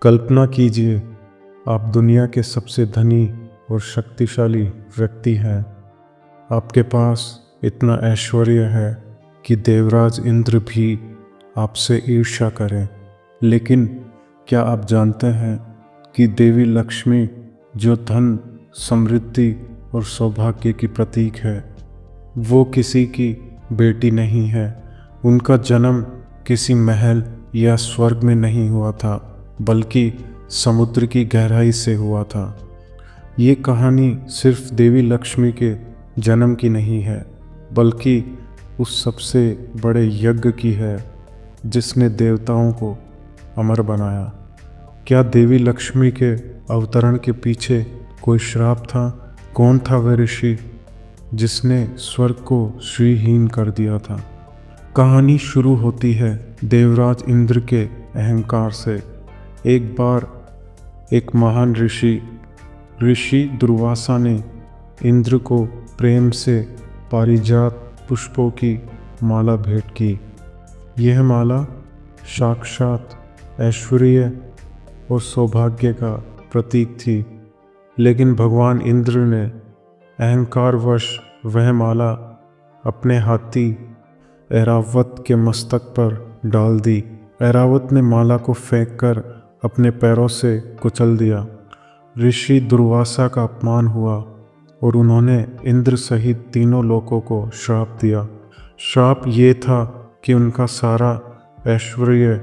कल्पना कीजिए, आप दुनिया के सबसे धनी और शक्तिशाली व्यक्ति हैं। आपके पास इतना ऐश्वर्य है कि देवराज इंद्र भी आपसे ईर्ष्या करें। लेकिन क्या आप जानते हैं कि देवी लक्ष्मी, जो धन, समृद्धि और सौभाग्य की प्रतीक है, वो किसी की बेटी नहीं है। उनका जन्म किसी महल या स्वर्ग में नहीं हुआ था, बल्कि समुद्र की गहराई से हुआ था। ये कहानी सिर्फ देवी लक्ष्मी के जन्म की नहीं है, बल्कि उस सबसे बड़े यज्ञ की है जिसने देवताओं को अमर बनाया। क्या देवी लक्ष्मी के अवतरण के पीछे कोई श्राप था? कौन था वह ऋषि जिसने स्वर्ग को श्रीहीन कर दिया था? कहानी शुरू होती है देवराज इंद्र के अहंकार से। एक बार एक महान ऋषि दुर्वासा ने इंद्र को प्रेम से पारिजात पुष्पों की माला भेंट की। यह माला साक्षात ऐश्वर्य और सौभाग्य का प्रतीक थी, लेकिन भगवान इंद्र ने अहंकारवश वह माला अपने हाथी ऐरावत के मस्तक पर डाल दी। ऐरावत ने माला को फेंककर अपने पैरों से कुचल दिया। ऋषि दुर्वासा का अपमान हुआ और उन्होंने इंद्र सहित तीनों लोकों को श्राप दिया। श्राप ये था कि उनका सारा ऐश्वर्य,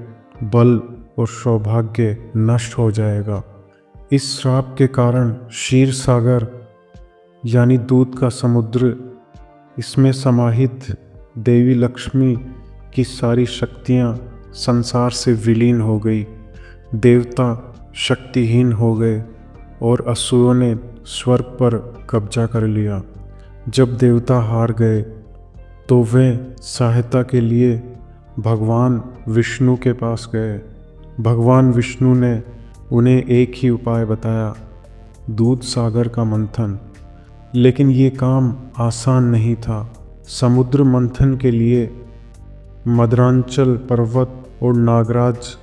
बल और सौभाग्य नष्ट हो जाएगा। इस श्राप के कारण क्षीर सागर यानी दूध का समुद्र, इसमें समाहित देवी लक्ष्मी की सारी शक्तियाँ संसार से विलीन हो गई। देवता शक्तिहीन हो गए और असुरों ने स्वर्ग पर कब्जा कर लिया। जब देवता हार गए तो वे सहायता के लिए भगवान विष्णु के पास गए। भगवान विष्णु ने उन्हें एक ही उपाय बताया, दूध सागर का मंथन। लेकिन ये काम आसान नहीं था। समुद्र मंथन के लिए मदरांचल पर्वत और नागराज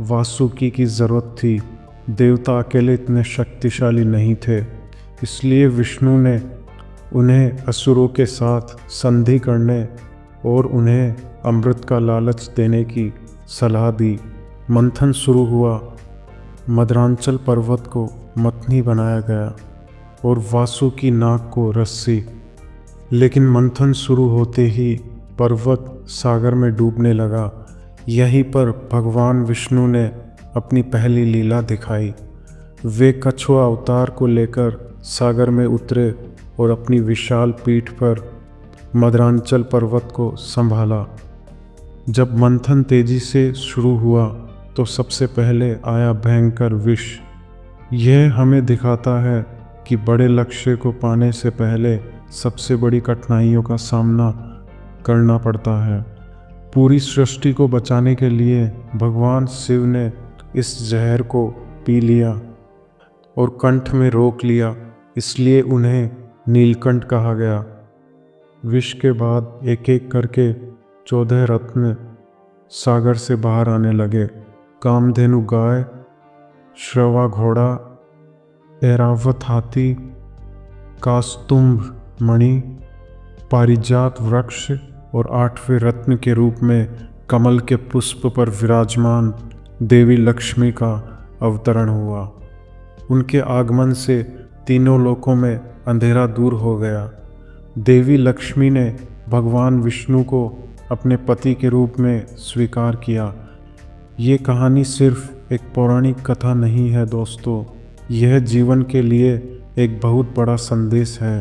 वासुकी की ज़रूरत थी। देवता अकेले इतने शक्तिशाली नहीं थे, इसलिए विष्णु ने उन्हें असुरों के साथ संधि करने और उन्हें अमृत का लालच देने की सलाह दी। मंथन शुरू हुआ। मदरांचल पर्वत को मथनी बनाया गया और वासुकी नाग को रस्सी। लेकिन मंथन शुरू होते ही पर्वत सागर में डूबने लगा। यहीं पर भगवान विष्णु ने अपनी पहली लीला दिखाई। वे कछुआ अवतार को लेकर सागर में उतरे और अपनी विशाल पीठ पर मदरांचल पर्वत को संभाला। जब मंथन तेजी से शुरू हुआ तो सबसे पहले आया भयंकर विष। यह हमें दिखाता है कि बड़े लक्ष्य को पाने से पहले सबसे बड़ी कठिनाइयों का सामना करना पड़ता है। पूरी सृष्टि को बचाने के लिए भगवान शिव ने इस जहर को पी लिया और कंठ में रोक लिया, इसलिए उन्हें नीलकंठ कहा गया। विष के बाद एक एक करके 14 रत्न सागर से बाहर आने लगे। कामधेनु गाय, श्रवा घोड़ा, ऐरावत हाथी, कास्तुंभ मणि, पारिजात वृक्ष और 8वें रत्न के रूप में कमल के पुष्प पर विराजमान देवी लक्ष्मी का अवतरण हुआ। उनके आगमन से तीनों लोकों में अंधेरा दूर हो गया। देवी लक्ष्मी ने भगवान विष्णु को अपने पति के रूप में स्वीकार किया। ये कहानी सिर्फ एक पौराणिक कथा नहीं है दोस्तों, यह जीवन के लिए एक बहुत बड़ा संदेश है।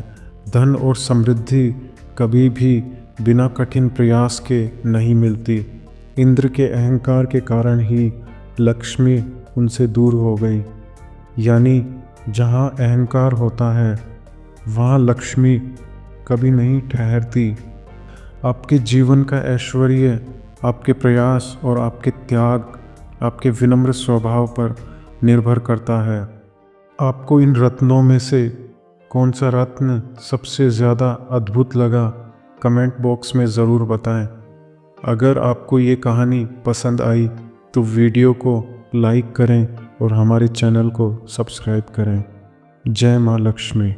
धन और समृद्धि कभी भी बिना कठिन प्रयास के नहीं मिलती। इंद्र के अहंकार के कारण ही लक्ष्मी उनसे दूर हो गई। यानी जहाँ अहंकार होता है वहाँ लक्ष्मी कभी नहीं ठहरती। आपके जीवन का ऐश्वर्य आपके प्रयास और आपके त्याग, आपके विनम्र स्वभाव पर निर्भर करता है। आपको इन रत्नों में से कौन सा रत्न सबसे ज़्यादा अद्भुत लगा, कमेंट बॉक्स में ज़रूर बताएं। अगर आपको ये कहानी पसंद आई तो वीडियो को लाइक करें और हमारे चैनल को सब्सक्राइब करें। जय माँ लक्ष्मी।